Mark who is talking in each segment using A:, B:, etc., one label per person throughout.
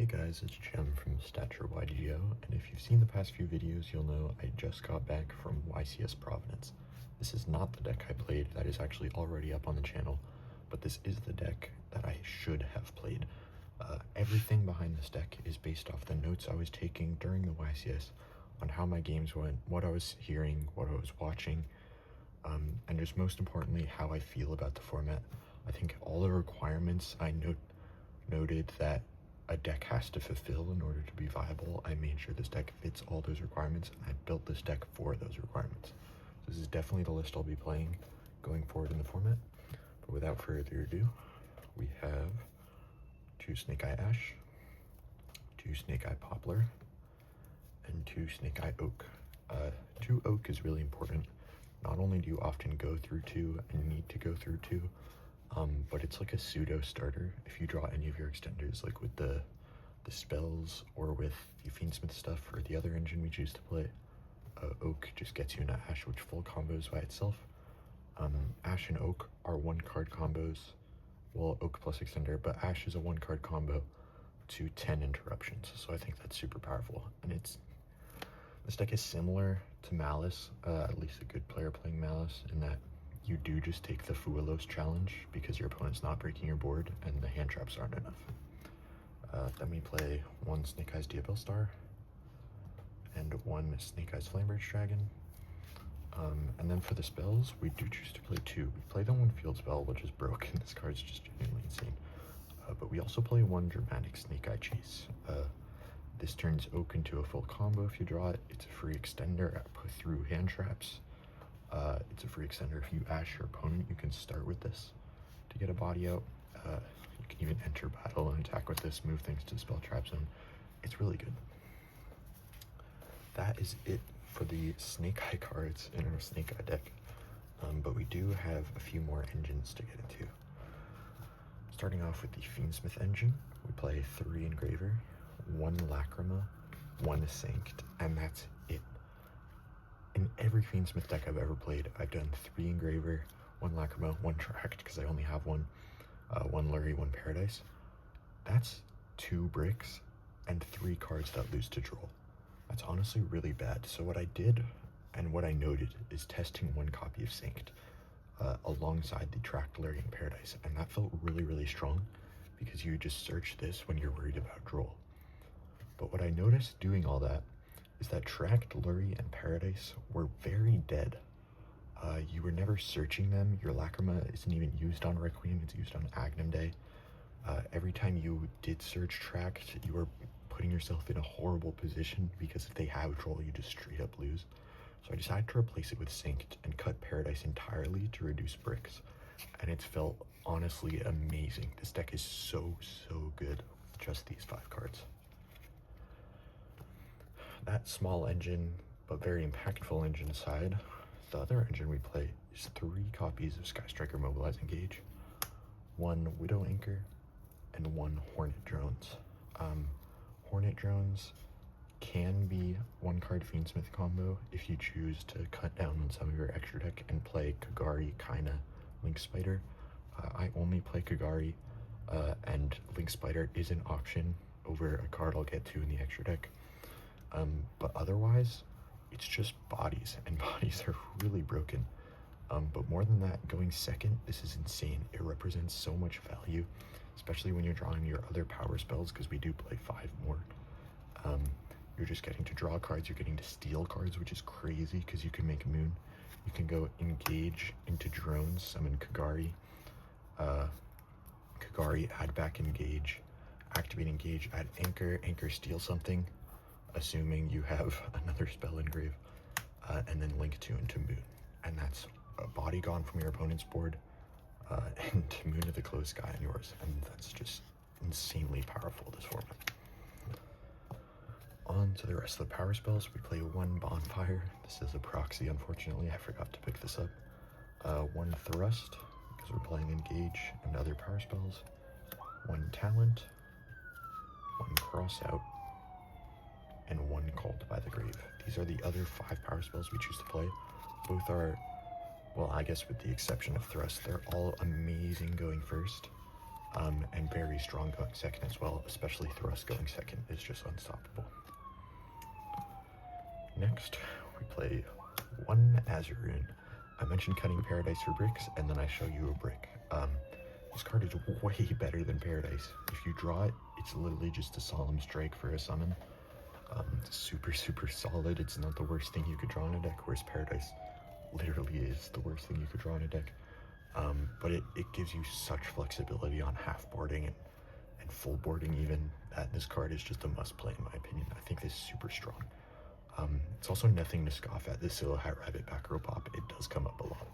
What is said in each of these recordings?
A: Hey guys, it's Jem from Stature YGO, and if you've seen the past few videos, you'll know I just got back from YCS Providence. This is not the deck I played, that is actually already up on the channel, but this is the deck that I should have played. Everything behind this deck is based off the notes I was taking during the YCS on how my games went, what I was hearing, what I was watching, and just most importantly, how I feel about the format. I think all the requirements I noted that a deck has to fulfill in order to be viable. I made sure this deck fits all those requirements, and I built this deck for those requirements. This is definitely the list I'll be playing going forward in the format. But without further ado, we have 2 Snake Eye Ash, 2 Snake Eye Poplar, and 2 Snake Eye Oak. 2 Oak is really important. Not only do you often go through 2 and need to go through 2, but it's like a pseudo starter if you draw any of your extenders, like with the spells or with the Fiendsmith stuff or the other engine we choose to play. Oak just gets you into Ash, which full combos by itself. Ash and Oak are 1-card combos, well, Oak plus extender, but Ash is a 1-card combo to 10 interruptions, so I think that's super powerful. And this deck is similar to Malice, at least a good player playing Malice, in that you do just take the Fuelos challenge because your opponent's not breaking your board and the hand traps aren't enough. Then we play 1 Snake Eyes Diabell Star and 1 Snake Eyes Flamebridge Dragon. And then for the spells, we do choose to play 2. We play the 1 Field Spell, which is broken. This card's just genuinely insane. But we also play 1 Dramatic Snake Eye Chase. This turns Oak into a full combo if you draw it. It's a free extender put through hand traps. It's a free extender. If you Ash your opponent, you can start with this to get a body out. You can even enter battle and attack with this, move things to the spell trap zone. It's really good. That is it for the Snake Eye cards in our Snake Eye deck. But we do have a few more engines to get into. Starting off with the Fiendsmith engine, we play 3 Engraver, 1 Lacrima, 1 Sanct, and that's it. In every Fiendsmith deck I've ever played, I've done 3 Engraver, 1 Lacrima, 1 Tract, because I only have 1, 1 Lurry, 1 Paradise. That's 2 bricks and 3 cards that lose to draw. That's honestly really bad. So what I did and what I noted is testing 1 copy of Sanct alongside the Tract, Lurry, and Paradise, and that felt really, really strong because you just search this when you're worried about draw. But what I noticed doing all that is that Tract, Lurry, and Paradise were very dead. You were never searching them. Your Lacrima isn't even used on Requiem, it's used on Agnum Day. Every time you did search Tract, you were putting yourself in a horrible position because if they have draw, you just straight up lose. So I decided to replace it with Sanct and cut Paradise entirely to reduce bricks. And it's felt honestly amazing. This deck is so good with just these 5 cards. That small engine, but very impactful engine side, the other engine we play is 3 copies of Sky Striker Mobilizing Gauge, 1 Widow Anchor, and 1 Hornet Drones. Hornet Drones can be 1-card Fiendsmith combo if you choose to cut down on some of your extra deck and play Kagari, Kaina, Link Spider. I only play Kagari, and Link Spider is an option over a card I'll get to in the extra deck. But otherwise, it's just bodies, and bodies are really broken. But more than that, going second, this is insane. It represents so much value, especially when you're drawing your other power spells, because we do play 5 more. You're just getting to draw cards, you're getting to steal cards, which is crazy, because you can make Moon. You can go Engage into Drones, summon Kagari. Kagari, add back Engage. Activate Engage, add Anchor, Anchor steal something, assuming you have another spell engrave, and then link 2 into Moon. And that's a body gone from your opponent's board, and Moon of the Closed Sky on yours. And that's just insanely powerful, this format. On to the rest of the power spells. We play 1 Bonfire. This is a proxy, unfortunately. I forgot to pick this up. 1 Thrust, because we're playing Engage and other power spells. 1 Talent, 1 Crossout, and 1 Called by the Grave. These are the other 5 power spells we choose to play. Both are, well, I guess with the exception of Thrust, they're all amazing going first. and very strong going second as well, especially Thrust going second is just unstoppable. Next, we play one Azuroon. I mentioned cutting Paradise for bricks, and then I show you a brick. This card is way better than Paradise. If you draw it, it's literally just a Solemn Strike for a summon. It's super, super solid. It's not the worst thing you could draw in a deck, whereas Paradise literally is the worst thing you could draw in a deck. But it gives you such flexibility on half boarding and full boarding even, that this card is just a must play in my opinion. I think this is super strong. It's also nothing to scoff at. This Scylla Hat Rabbit back row pop, it does come up a lot.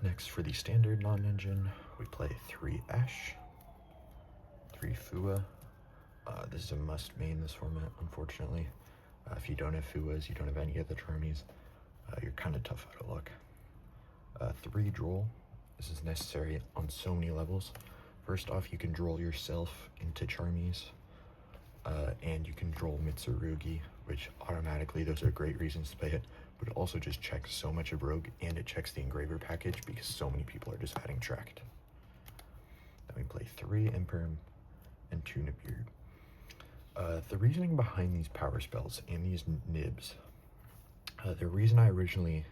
A: Next, for the standard non-engine, we play 3 Ash, 3 Fua. This is a must main this format, unfortunately. If you don't have Fuas, you don't have any of the Charmies, you're kind of tough out of luck. 3 Droll. This is necessary on so many levels. First off, you can Droll yourself into Charmies, and you can Droll Mitsurugi, which automatically, those are great reasons to play it, but it also just checks so much of Rogue, and it checks the Engraver package because so many people are just adding Tracked. Then we play 3 Imperm and 2 Nibiru. The reasoning behind these power spells and these nibs, the reason I originally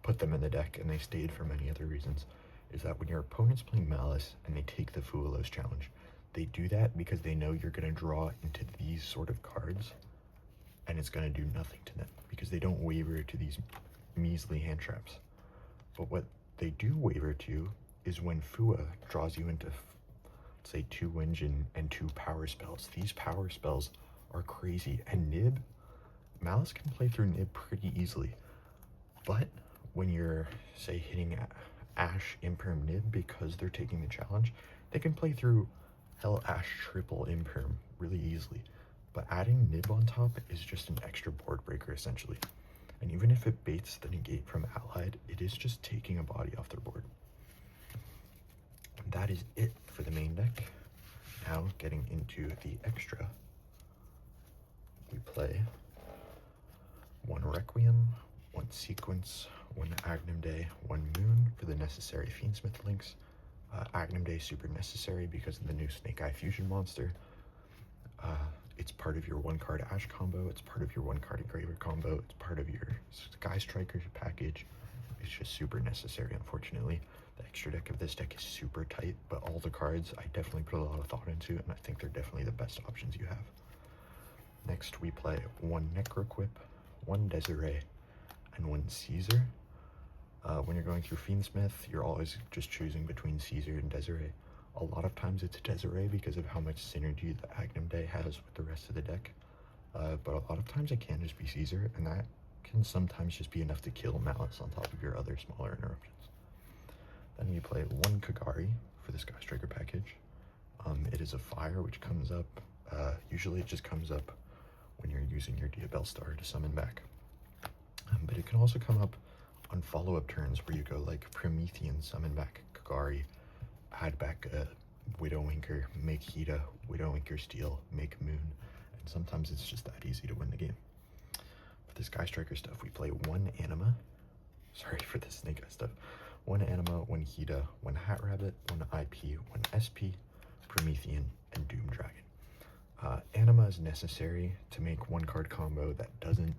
A: put them in the deck, and they stayed for many other reasons, is that when your opponent's playing Malice and they take the Fualos challenge, they do that because they know you're going to draw into these sort of cards, and it's going to do nothing to them because they don't waver to these measly hand traps. But what they do waver to is when Fua draws you into, say, 2 Winge and 2 power spells. These power spells are crazy, and Nib, Malice can play through Nib pretty easily, but when you're, say, hitting Ash, Imperm, Nib because they're taking the challenge, they can play through Hell Ash triple Imperm really easily. But adding Nib on top is just an extra board breaker essentially. And even if it baits the negate from Allied, it is just taking a body off their board. And that is it for the main deck. Now getting into the extra, we play 1 Requiem, 1 Sequence, 1 Agnum Day, 1 Moon for the necessary Fiendsmith links. Agnum Day super necessary because of the new Snake Eye Fusion monster. It's part of your 1-card Ash combo, it's part of your 1-card Engraver combo, it's part of your Sky Strikers package. It's just super necessary, unfortunately. The extra deck of this deck is super tight, but all the cards I definitely put a lot of thought into, and I think they're definitely the best options you have. Next, we play 1 Necroquip, 1 Desiree, and 1 Caesar. When you're going through Fiendsmith, you're always just choosing between Caesar and Desiree. A lot of times it's Desiree because of how much synergy the Agnum Day has with the rest of the deck, but a lot of times it can just be Caesar, and that can sometimes just be enough to kill Malice on top of your other smaller interruptions. Then you play 1 Kagari for the Sky Striker package. It is a fire which comes up, usually it just comes up when you're using your Diabell Star to summon back. But it can also come up on follow-up turns where you go like Promethean, summon back Kagari, add back a Widowwinker, make Hida, Widowwinker Steel, make Moon, and sometimes it's just that easy to win the game. For the Sky Striker stuff, we play 1 Anima, sorry for the Snake Eye stuff, 1 Anima, 1 Hida, 1 Hat Rabbit, 1 IP, 1 SP, Promethean, and Doom Dragon. Anima is necessary to make 1-card combo that doesn't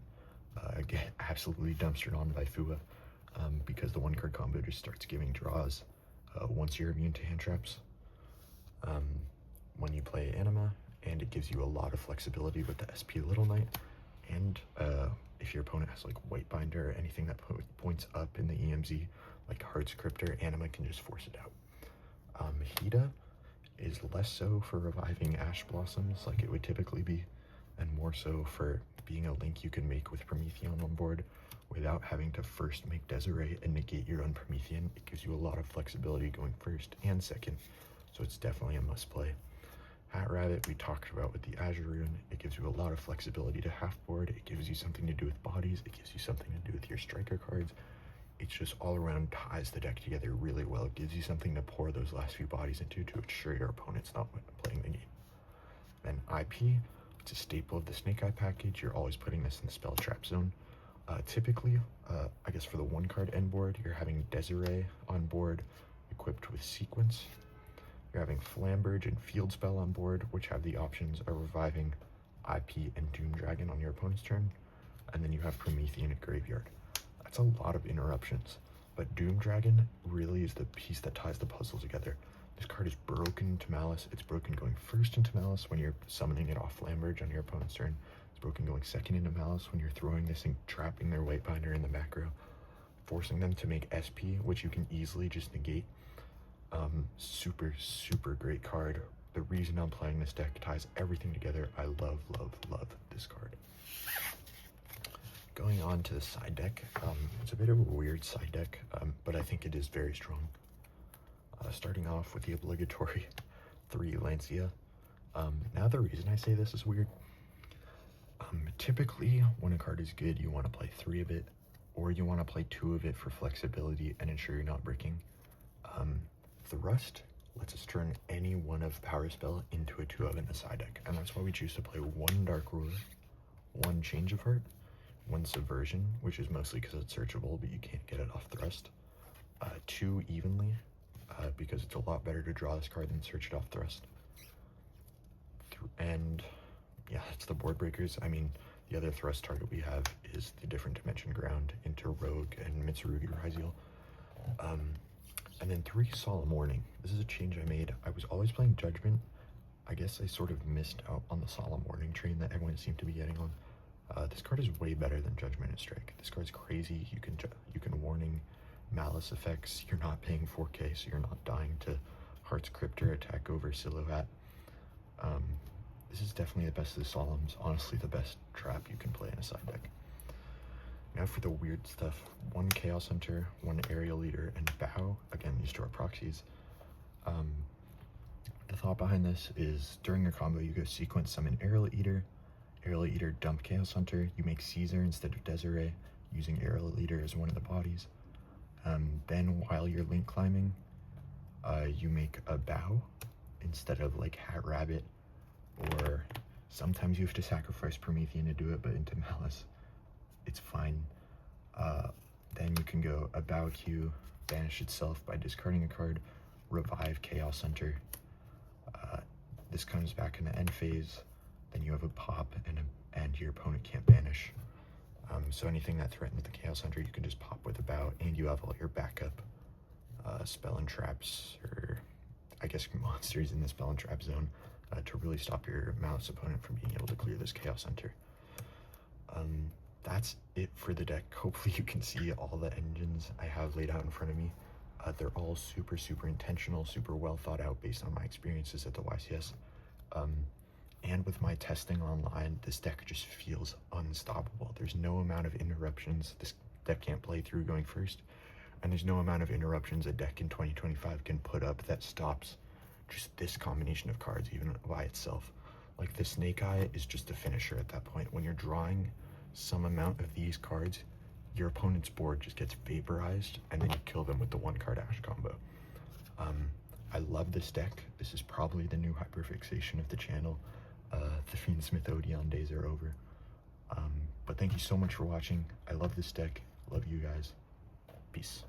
A: get absolutely dumpstered on by Fua, because the 1-card combo just starts giving draws once you're immune to hand traps when you play Anima, and it gives you a lot of flexibility with the SP Little Knight, and if your opponent has like Whitebinder or anything that points up in the EMZ, like Heart Scriptor, Anima can just force it out. Hida is less so for reviving Ash Blossoms like it would typically be, and more so for being a link you can make with Promethean on board without having to first make Desiree and negate your own Promethean. It gives you a lot of flexibility going first and second, so it's definitely a must play. Hat Rabbit we talked about with the Azuroon. It gives you a lot of flexibility to half board. It gives you something to do with bodies. It gives you something to do with your striker cards. It's just all around ties the deck together really well. It gives you something to pour those last few bodies into to ensure your opponent's not playing the game. Then IP, it's a staple of the Snake Eye package. You're always putting this in the spell trap zone. Typically, I guess for the 1-card end board, you're having Desiree on board, equipped with Sequence. You're having Flamberge and Field Spell on board, which have the options of reviving IP and Doom Dragon on your opponent's turn. And then you have Promethean at Graveyard. That's a lot of interruptions, but Doom Dragon really is the piece that ties the puzzle together. This card is broken into Malice. It's broken going first into Malice when you're summoning it off Flamberge on your opponent's turn. It's broken going second into Malice when you're throwing this and trapping their Whitebinder in the back row, forcing them to make SP, which you can easily just negate. Super, super great card. The reason I'm playing this deck ties everything together. I love, love, love this card. Going on to the side deck, it's a bit of a weird side deck, but I think it is very strong. Starting off with the obligatory 3 Lancia. Now the reason I say this is weird, typically when a card is good, you want to play 3 of it, or you want to play 2 of it for flexibility and ensure you're not breaking. Thrust lets us turn any one of Power Spell into a 2 of in the side deck, and that's why we choose to play 1 Dark Ruler, 1 Change of Heart, 1 Subversion, which is mostly because it's searchable, but you can't get it off Thrust, 2 Evenly, because it's a lot better to draw this card than search it off Thrust. And yeah, it's the board breakers. I mean, the other Thrust target we have is the Different Dimension Ground into Rogue and Mitsurugi Raziel. And then 3 Solemn Warning. This is a change I made. I was always playing Judgment. I guess I sort of missed out on the Solemn Warning train that everyone seemed to be getting on. This card is way better than Judgment and Strike. This card's crazy. You can Warning Malice effects. You're not paying 4K, so you're not dying to Heart's Crypt or attack over Silhouette. This is definitely the best of the Solemns. Honestly, the best trap you can play in a side deck. Now for the weird stuff, 1 Chaos Hunter, 1 Aerial Leader, and Bow. Again, these 2 are proxies. The thought behind this is during your combo, you go Sequence, summon Aerial Eater, dump Chaos Hunter, you make Caesar instead of Desiree, using Aerial Eater as one of the bodies. Then while you're link climbing, you make a Bow instead of like Hat Rabbit, or sometimes you have to sacrifice Promethean to do it, but into Malice, it's fine. Then you can go a Bow Q, banish itself by discarding a card, revive Chaos Hunter. This comes back in the end phase. Then you have a pop, and your opponent can't banish. So anything that threatens the Chaos Hunter, you can just pop with a Bow, and you have all your backup spell and traps, or I guess monsters in the spell and trap zone, to really stop your Malice opponent from being able to clear this Chaos Hunter. That's it for the deck. Hopefully you can see all the engines I have laid out in front of me. They're all super, super intentional, super well thought out based on my experiences at the YCS. And with my testing online, this deck just feels unstoppable. There's no amount of interruptions this deck can't play through going first, and there's no amount of interruptions a deck in 2025 can put up that stops just this combination of cards even by itself. Like the Snake Eye is just a finisher at that point. When you're drawing some amount of these cards, your opponent's board just gets vaporized, and then you kill them with the 1 card Ash combo. I love this deck. This is probably the new hyperfixation of the channel. The Fiendsmith Odeon days are over. But thank you so much for watching. I love this deck. Love you guys. Peace.